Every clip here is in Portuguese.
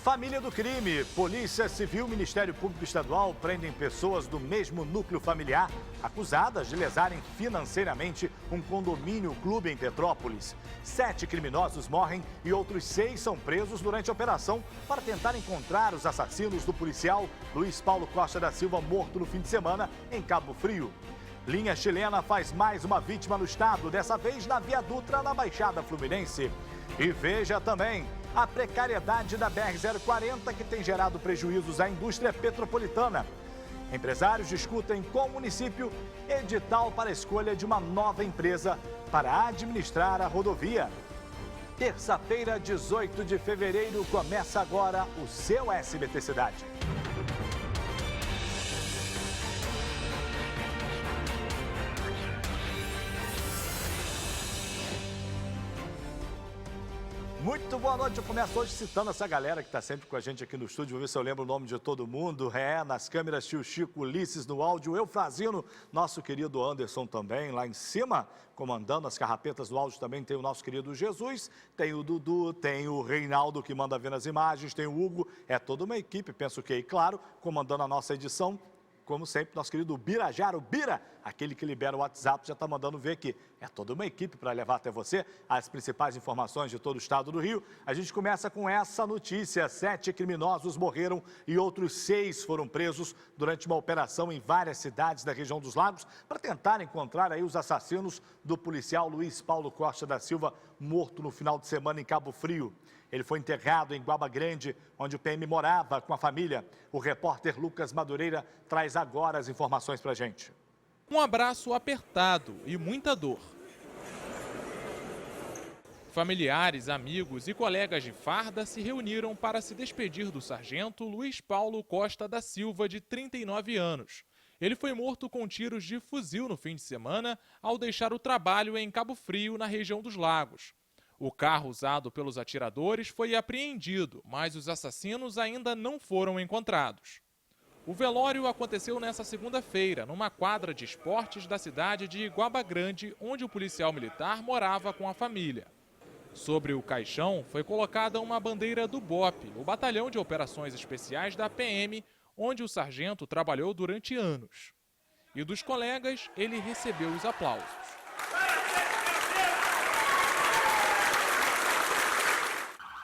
Família do crime. Polícia Civil e Ministério Público Estadual prendem pessoas do mesmo núcleo familiar acusadas de lesarem financeiramente um condomínio clube em Petrópolis. 7 criminosos morrem e outros 6 são presos durante a operação para tentar encontrar os assassinos do policial Luiz Paulo Costa da Silva, morto no fim de semana em Cabo Frio. Linha chilena faz mais uma vítima no estado, dessa vez na Via Dutra, na Baixada Fluminense. E veja também a precariedade da BR-040, que tem gerado prejuízos à indústria petropolitana. Empresários discutem com o município edital para a escolha de uma nova empresa para administrar a rodovia. Terça-feira, 18 de fevereiro, começa agora o seu SBT Cidade. Muito boa noite, eu começo hoje citando essa galera que está sempre com a gente aqui no estúdio. Vou ver se eu lembro o nome de todo mundo. Nas câmeras, tio Chico, Ulisses no áudio, Eufrazino, nosso querido Anderson também, lá em cima, comandando as carrapetas do áudio também tem o nosso querido Jesus, tem o Dudu, tem o Reinaldo que manda ver nas imagens, tem o Hugo, é toda uma equipe, penso que, e claro, comandando a nossa edição. Como sempre, nosso querido Birajara, o Bira, aquele que libera o WhatsApp, já está mandando ver que é toda uma equipe para levar até você as principais informações de todo o estado do Rio. A gente começa com essa notícia: 7 criminosos morreram e outros 6 foram presos durante uma operação em várias cidades da região dos Lagos para tentar encontrar aí os assassinos do policial Luiz Paulo Costa da Silva, morto no final de semana em Cabo Frio. Ele foi enterrado em Guaba Grande, onde o PM morava com a família. O repórter Lucas Madureira traz agora as informações para a gente. Um abraço apertado e muita dor. Familiares, amigos e colegas de farda se reuniram para se despedir do sargento Luiz Paulo Costa da Silva, de 39 anos. Ele foi morto com tiros de fuzil no fim de semana ao deixar o trabalho em Cabo Frio, na região dos Lagos. O carro usado pelos atiradores foi apreendido, mas os assassinos ainda não foram encontrados. O velório aconteceu nesta segunda-feira, numa quadra de esportes da cidade de Guaba Grande, onde o policial militar morava com a família. Sobre o caixão foi colocada uma bandeira do BOPE, o Batalhão de Operações Especiais da PM, onde o sargento trabalhou durante anos. E dos colegas, ele recebeu os aplausos.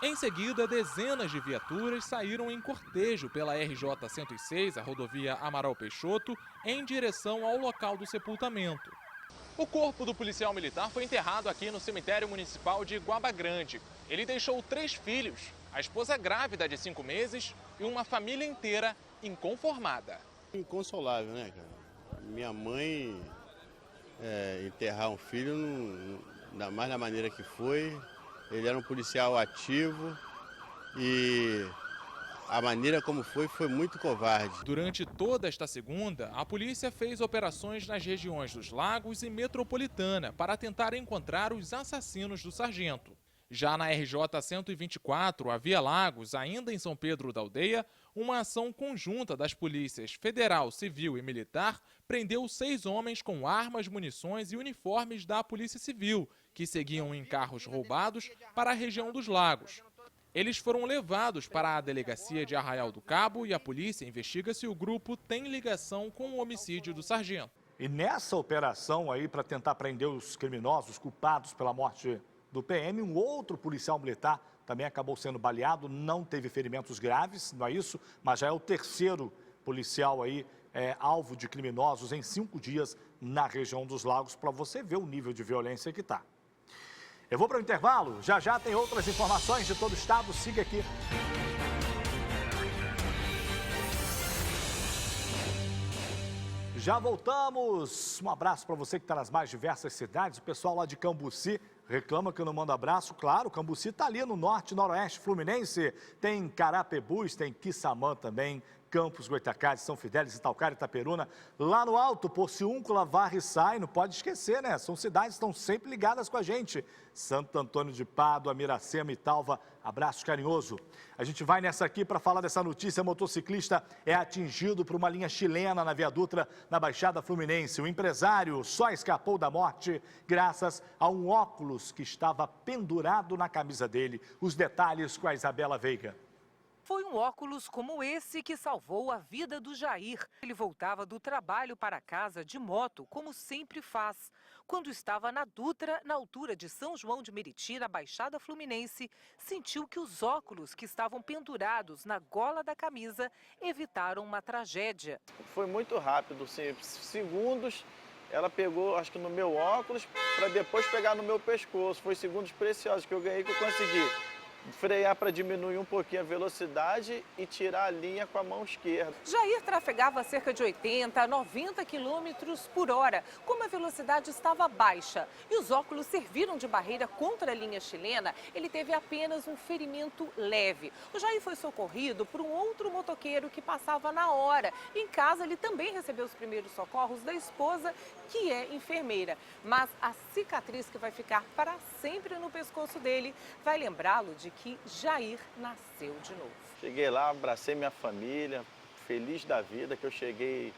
Em seguida, dezenas de viaturas saíram em cortejo pela RJ-106, a rodovia Amaral Peixoto, em direção ao local do sepultamento. O corpo do policial militar foi enterrado aqui no cemitério municipal de Guaba Grande. Ele deixou 3 filhos, a esposa grávida de 5 meses e uma família inteira inconformada. Inconsolável, né, cara? Minha mãe enterrar um filho, ainda mais da maneira que foi. Ele era um policial ativo e a maneira como foi muito covarde. Durante toda esta segunda, a polícia fez operações nas regiões dos Lagos e Metropolitana para tentar encontrar os assassinos do sargento. Já na RJ-124, a Via Lagos, ainda em São Pedro da Aldeia, uma ação conjunta das polícias Federal, Civil e Militar prendeu 6 homens com armas, munições e uniformes da Polícia Civil, que seguiam em carros roubados para a região dos Lagos. Eles foram levados para a delegacia de Arraial do Cabo e a polícia investiga se o grupo tem ligação com o homicídio do sargento. E nessa operação aí, para tentar prender os criminosos culpados pela morte do PM, um outro policial militar também acabou sendo baleado, não teve ferimentos graves, não é isso? Mas já é o 3º policial aí, alvo de criminosos em 5 dias na região dos Lagos, para você ver o nível de violência que está. Eu vou para o intervalo, já já tem outras informações de todo o estado, siga aqui. Já voltamos, um abraço para você que está nas mais diversas cidades, o pessoal lá de Cambuci reclama que eu não mando abraço, claro, Cambuci está ali no norte, noroeste fluminense, tem Carapebus, tem Quissamã também, Campos, Goitacazes, São Fidélis, Italcara, Itaperuna, lá no alto, Porciúncula, Varre-Sai, não pode esquecer, né? São cidades que estão sempre ligadas com a gente. Santo Antônio de Pádua, Miracema e Talva, abraço carinhoso. A gente vai nessa aqui para falar dessa notícia: motociclista é atingido por uma linha chilena na Via Dutra, na Baixada Fluminense. O empresário só escapou da morte graças a um óculos que estava pendurado na camisa dele. Os detalhes com a Isabela Veiga. Foi um óculos como esse que salvou a vida do Jair. Ele voltava do trabalho para casa de moto, como sempre faz. Quando estava na Dutra, na altura de São João de Meriti, na Baixada Fluminense, sentiu que os óculos que estavam pendurados na gola da camisa evitaram uma tragédia. Foi muito rápido, segundos. Ela pegou, acho que no meu óculos, para depois pegar no meu pescoço. Foi segundos preciosos que eu ganhei, que eu consegui frear para diminuir um pouquinho a velocidade e tirar a linha com a mão esquerda. Jair trafegava a cerca de 80 a 90 quilômetros por hora, como a velocidade estava baixa e os óculos serviram de barreira contra a linha chilena, ele teve apenas um ferimento leve. O Jair foi socorrido por um outro motoqueiro que passava na hora. Em casa, ele também recebeu os primeiros socorros da esposa, que é enfermeira. Mas a cicatriz que vai ficar para sempre no pescoço dele vai lembrá-lo de que Jair nasceu de novo. Cheguei lá, abracei minha família, feliz da vida que eu cheguei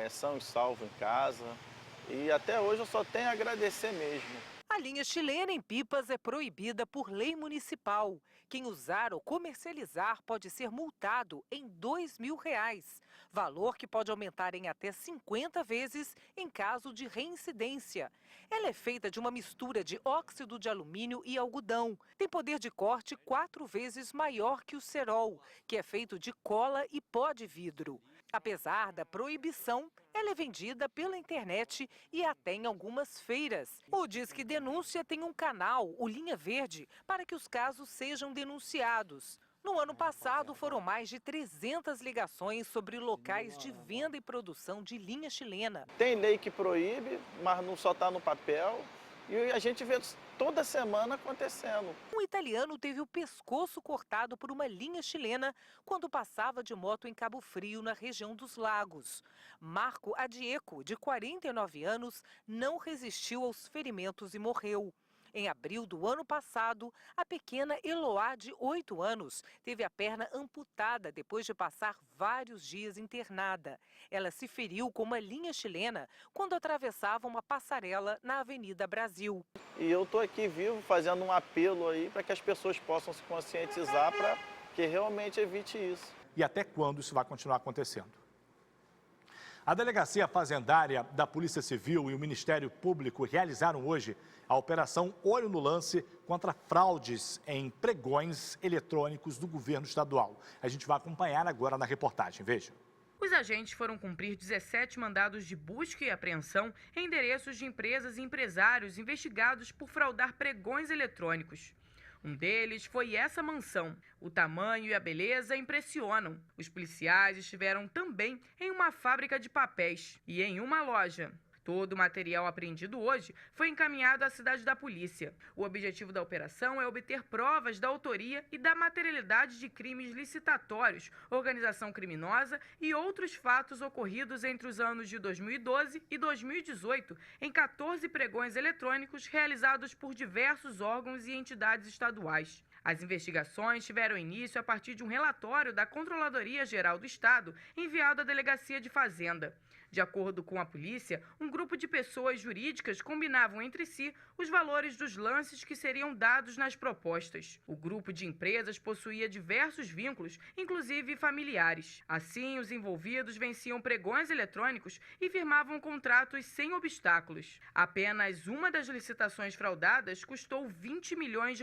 são e salvo em casa. E até hoje eu só tenho a agradecer mesmo. A linha chilena em pipas é proibida por lei municipal. Quem usar ou comercializar pode ser multado em R$2.000, valor que pode aumentar em até 50 vezes em caso de reincidência. Ela é feita de uma mistura de óxido de alumínio e algodão. Tem poder de corte 4 vezes maior que o cerol, que é feito de cola e pó de vidro. Apesar da proibição, ela é vendida pela internet e até em algumas feiras. O Disque Denúncia tem um canal, o Linha Verde, para que os casos sejam denunciados. No ano passado, foram mais de 300 ligações sobre locais de venda e produção de linha chilena. Tem lei que proíbe, mas não só está no papel. E a gente vê toda semana acontecendo. Um italiano teve o pescoço cortado por uma linha chilena quando passava de moto em Cabo Frio, na região dos Lagos. Marco Adieco, de 49 anos, não resistiu aos ferimentos e morreu. Em abril do ano passado, a pequena Eloá, de 8 anos, teve a perna amputada depois de passar vários dias internada. Ela se feriu com uma linha chilena quando atravessava uma passarela na Avenida Brasil. E eu estou aqui vivo fazendo um apelo aí para que as pessoas possam se conscientizar para que realmente evite isso. E até quando isso vai continuar acontecendo? A Delegacia Fazendária da Polícia Civil e o Ministério Público realizaram hoje a Operação Olho no Lance contra fraudes em pregões eletrônicos do governo estadual. A gente vai acompanhar agora na reportagem, veja. Os agentes foram cumprir 17 mandados de busca e apreensão em endereços de empresas e empresários investigados por fraudar pregões eletrônicos. Um deles foi essa mansão. O tamanho e a beleza impressionam. Os policiais estiveram também em uma fábrica de papéis e em uma loja. Todo o material apreendido hoje foi encaminhado à cidade da polícia. O objetivo da operação é obter provas da autoria e da materialidade de crimes licitatórios, organização criminosa e outros fatos ocorridos entre os anos de 2012 e 2018 em 14 pregões eletrônicos realizados por diversos órgãos e entidades estaduais. As investigações tiveram início a partir de um relatório da Controladoria Geral do Estado enviado à Delegacia de Fazenda. De acordo com a polícia, um grupo de pessoas jurídicas combinavam entre si os valores dos lances que seriam dados nas propostas. O grupo de empresas possuía diversos vínculos, inclusive familiares. Assim, os envolvidos venciam pregões eletrônicos e firmavam contratos sem obstáculos. Apenas uma das licitações fraudadas custou R$20 milhões.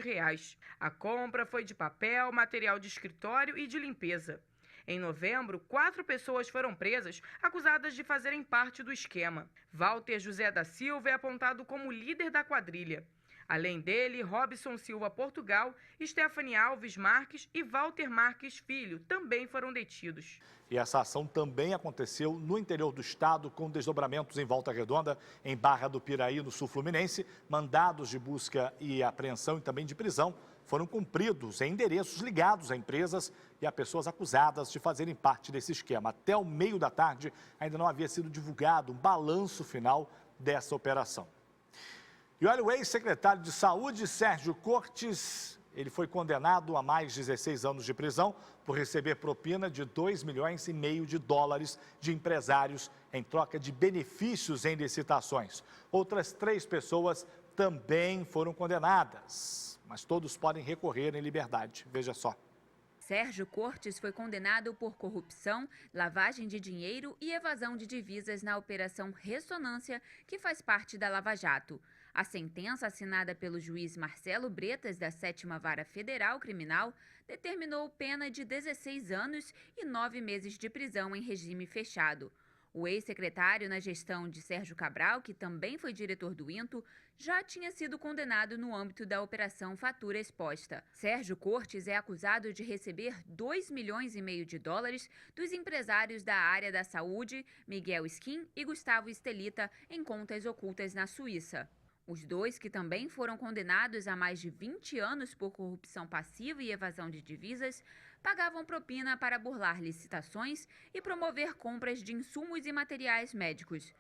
A compra foi de papel, material de escritório e de limpeza. Em novembro, 4 pessoas foram presas, acusadas de fazerem parte do esquema. Walter José da Silva é apontado como líder da quadrilha. Além dele, Robson Silva Portugal, Stephanie Alves Marques e Walter Marques Filho também foram detidos. E essa ação também aconteceu no interior do estado, com desdobramentos em Volta Redonda, em Barra do Piraí, no sul fluminense. Mandados de busca e apreensão e também de prisão foram cumpridos em endereços ligados a empresas e a pessoas acusadas de fazerem parte desse esquema. Até o meio da tarde, ainda não havia sido divulgado um balanço final dessa operação. E olha, o ex-secretário de Saúde, Sérgio Cortes, ele foi condenado a mais 16 anos de prisão por receber propina de $2,5 milhões de empresários em troca de benefícios em licitações. Outras 3 pessoas também foram condenadas, mas todos podem recorrer em liberdade. Veja só. Sérgio Cortes foi condenado por corrupção, lavagem de dinheiro e evasão de divisas na Operação Ressonância, que faz parte da Lava Jato. A sentença, assinada pelo juiz Marcelo Bretas, da 7ª Vara Federal Criminal, determinou pena de 16 anos e 9 meses de prisão em regime fechado. O ex-secretário na gestão de Sérgio Cabral, que também foi diretor do INTO, já tinha sido condenado no âmbito da Operação Fatura Exposta. Sérgio Cortes é acusado de receber 2,5 milhões de dólares dos empresários da área da saúde, Miguel Skin e Gustavo Estelita, em contas ocultas na Suíça. Os dois, que também foram condenados a mais de 20 anos por corrupção passiva e evasão de divisas, pagavam propina para burlar licitações e promover compras de insumos e materiais médicos.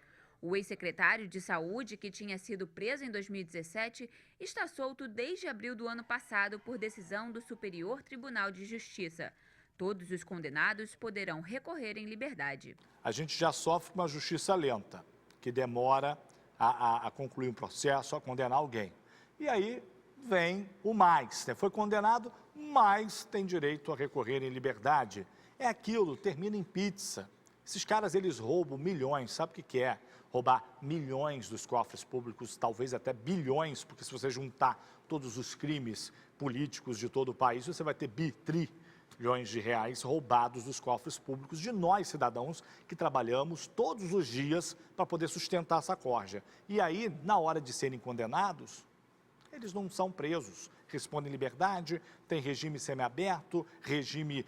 O ex-secretário de Saúde, que tinha sido preso em 2017, está solto desde abril do ano passado por decisão do Superior Tribunal de Justiça. Todos os condenados poderão recorrer em liberdade. A gente já sofre uma justiça lenta, que demora a concluir um processo, a condenar alguém. E aí vem o mais, né? Foi condenado, mas tem direito a recorrer em liberdade. É aquilo, termina em pizza. Esses caras, eles roubam milhões, sabe o que é? Roubar milhões dos cofres públicos, talvez até bilhões, porque se você juntar todos os crimes políticos de todo o país, você vai ter trilhões de reais roubados dos cofres públicos de nós, cidadãos, que trabalhamos todos os dias para poder sustentar essa corja. E aí, na hora de serem condenados, eles não são presos, respondem liberdade, tem regime semiaberto, regime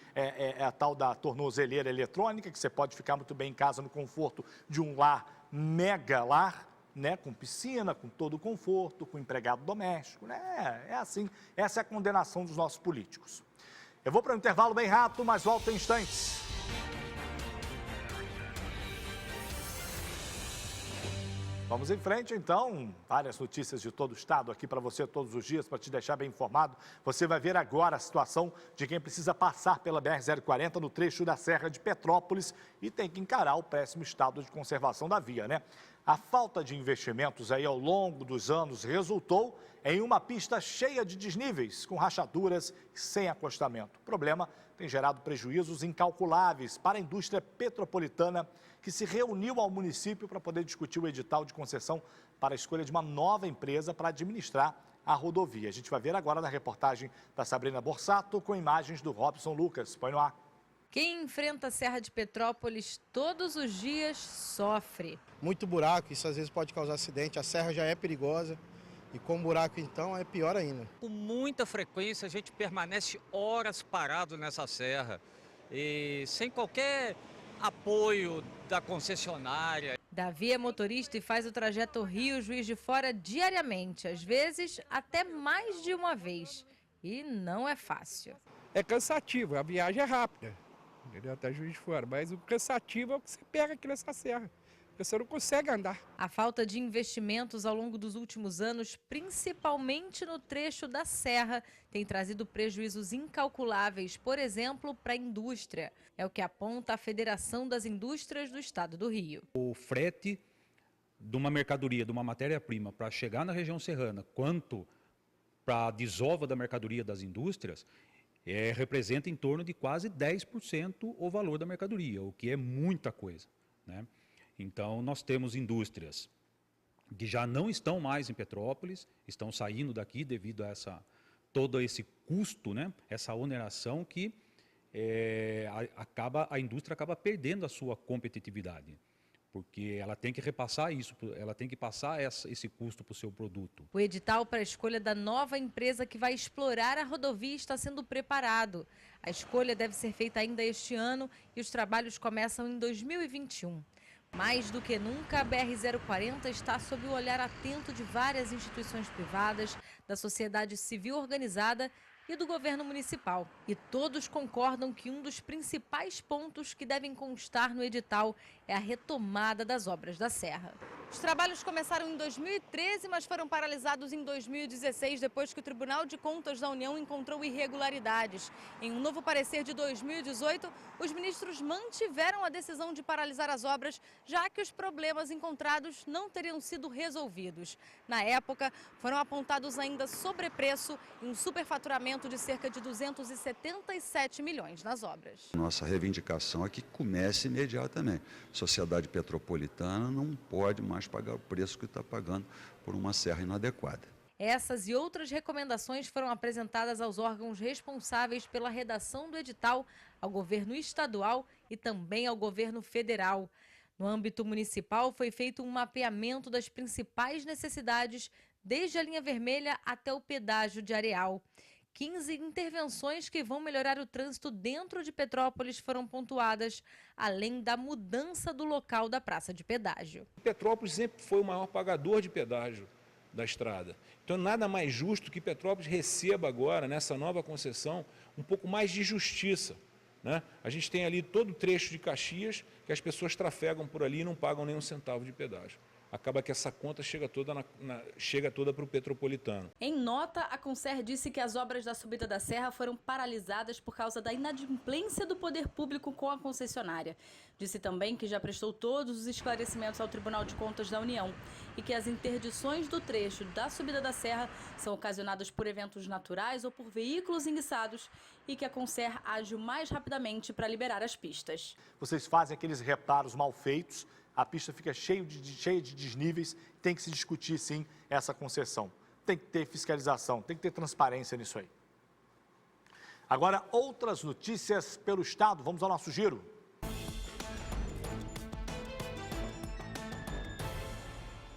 a tal da tornozeleira eletrônica, que você pode ficar muito bem em casa no conforto de um lar, mega lar, né, com piscina, com todo o conforto, com empregado doméstico, né? É assim, essa é a condenação dos nossos políticos. Eu vou para um intervalo bem rápido, mas volto em instantes. Vamos em frente, então. Várias notícias de todo o estado aqui para você todos os dias, para te deixar bem informado. Você vai ver agora a situação de quem precisa passar pela BR-040 no trecho da Serra de Petrópolis e tem que encarar o péssimo estado de conservação da via, né? A falta de investimentos aí ao longo dos anos resultou em uma pista cheia de desníveis, com rachaduras e sem acostamento. O problema tem gerado prejuízos incalculáveis para a indústria petropolitana, que se reuniu ao município para poder discutir o edital de concessão para a escolha de uma nova empresa para administrar a rodovia. A gente vai ver agora na reportagem da Sabrina Borsato, com imagens do Robson Lucas. Põe no ar. Quem enfrenta a Serra de Petrópolis todos os dias sofre. Muito buraco, isso às vezes pode causar acidente. A serra já é perigosa e com buraco então é pior ainda. Com muita frequência a gente permanece horas parado nessa serra e sem qualquer apoio da concessionária. Davi é motorista e faz o trajeto Rio-Juiz de Fora diariamente, às vezes até mais de uma vez. E não é fácil. É cansativo, a viagem é rápida, entendeu? Até Juiz de Fora, mas o cansativo é o que você pega aqui nessa serra. Você não consegue andar. A falta de investimentos ao longo dos últimos anos, principalmente no trecho da serra, tem trazido prejuízos incalculáveis, por exemplo, para a indústria. É o que aponta a Federação das Indústrias do Estado do Rio. O frete de uma mercadoria, de uma matéria-prima, para chegar na região serrana, quanto para a desova da mercadoria das indústrias, representa em torno de quase 10% o valor da mercadoria, o que é muita coisa, né? Então, nós temos indústrias que já não estão mais em Petrópolis, estão saindo daqui devido a todo esse custo, né? Essa oneração que a indústria acaba perdendo a sua competitividade, porque ela tem que repassar isso, ela tem que passar esse custo para o seu produto. O edital para a escolha da nova empresa que vai explorar a rodovia está sendo preparado. A escolha deve ser feita ainda este ano e os trabalhos começam em 2021. Mais do que nunca, a BR-040 está sob o olhar atento de várias instituições privadas, da sociedade civil organizada e do governo municipal. E todos concordam que um dos principais pontos que devem constar no edital é a retomada das obras da serra. Os trabalhos começaram em 2013, mas foram paralisados em 2016, depois que o Tribunal de Contas da União encontrou irregularidades. Em um novo parecer de 2018, os ministros mantiveram a decisão de paralisar as obras, já que os problemas encontrados não teriam sido resolvidos. Na época, foram apontados ainda sobrepreço e um superfaturamento investimento de cerca de 277 milhões nas obras. Nossa reivindicação é que comece imediatamente. A sociedade petropolitana não pode mais pagar o preço que está pagando por uma serra inadequada. Essas e outras recomendações foram apresentadas aos órgãos responsáveis pela redação do edital, ao governo estadual e também ao governo federal. No âmbito municipal, foi feito um mapeamento das principais necessidades, desde a linha vermelha até o pedágio de Areal. 15 intervenções que vão melhorar o trânsito dentro de Petrópolis foram pontuadas, além da mudança do local da praça de pedágio. Petrópolis sempre foi o maior pagador de pedágio da estrada. Então, nada mais justo que Petrópolis receba agora, nessa nova concessão, um pouco mais de justiça, né? A gente tem ali todo o trecho de Caxias que as pessoas trafegam por ali e não pagam nem um centavo de pedágio. Acaba que essa conta chega toda para o petropolitano. Em nota, a Concer disse que as obras da subida da serra foram paralisadas por causa da inadimplência do poder público com a concessionária. Disse também que já prestou todos os esclarecimentos ao Tribunal de Contas da União e que as interdições do trecho da subida da serra são ocasionadas por eventos naturais ou por veículos enguiçados e que a Concer age o mais rapidamente para liberar as pistas. Vocês fazem aqueles reparos mal feitos, a pista fica cheia de desníveis, tem que se discutir, sim, essa concessão. Tem que ter fiscalização, tem que ter transparência nisso aí. Agora, outras notícias pelo Estado. Vamos ao nosso giro.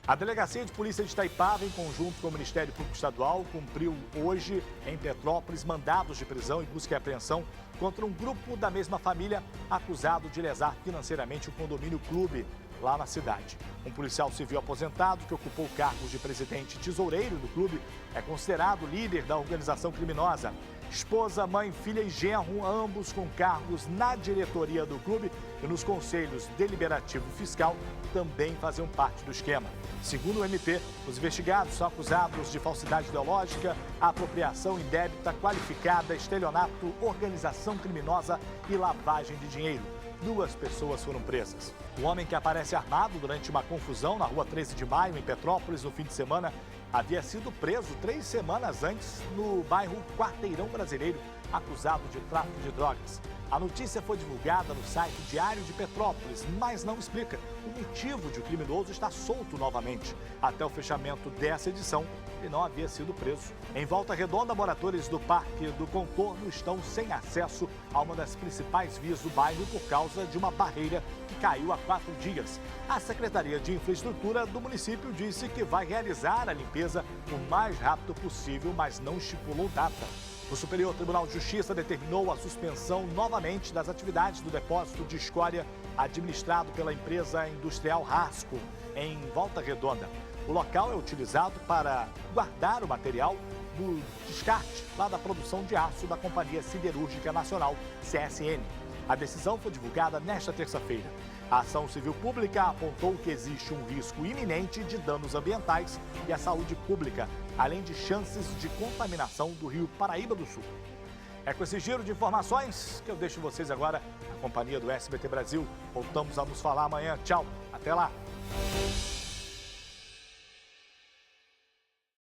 A Delegacia de Polícia de Itaipava, em conjunto com o Ministério Público Estadual, cumpriu hoje, em Petrópolis, mandados de prisão e busca e apreensão contra um grupo da mesma família acusado de lesar financeiramente o condomínio Clube, lá na cidade. Um policial civil aposentado que ocupou cargos de presidente tesoureiro do clube é considerado líder da organização criminosa. Esposa, mãe, filha e genro, ambos com cargos na diretoria do clube e nos conselhos deliberativo e fiscal, também faziam parte do esquema. Segundo o MP, os investigados são acusados de falsidade ideológica, apropriação indébita qualificada, estelionato, organização criminosa e lavagem de dinheiro. 2 pessoas foram presas. O homem que aparece armado durante uma confusão na rua 13 de Maio, em Petrópolis, no fim de semana, havia sido preso 3 semanas antes no bairro Quarteirão Brasileiro, acusado de tráfico de drogas. A notícia foi divulgada no site Diário de Petrópolis, mas não explica o motivo de o criminoso estar solto novamente. Até o fechamento dessa edição, ele não havia sido preso. Em Volta Redonda, moradores do Parque do Contorno estão sem acesso a uma das principais vias do bairro por causa de uma barreira que caiu há 4 dias. A Secretaria de Infraestrutura do município disse que vai realizar a limpeza o mais rápido possível, mas não estipulou data. O Superior Tribunal de Justiça determinou a suspensão novamente das atividades do depósito de escória administrado pela empresa industrial Rasco, em Volta Redonda. O local é utilizado para guardar o material do descarte lá da produção de aço da Companhia Siderúrgica Nacional, CSN. A decisão foi divulgada nesta terça-feira. A ação civil pública apontou que existe um risco iminente de danos ambientais e à saúde pública, além de chances de contaminação do rio Paraíba do Sul. É com esse giro de informações que eu deixo vocês agora na companhia do SBT Brasil. Voltamos a nos falar amanhã. Tchau, até lá!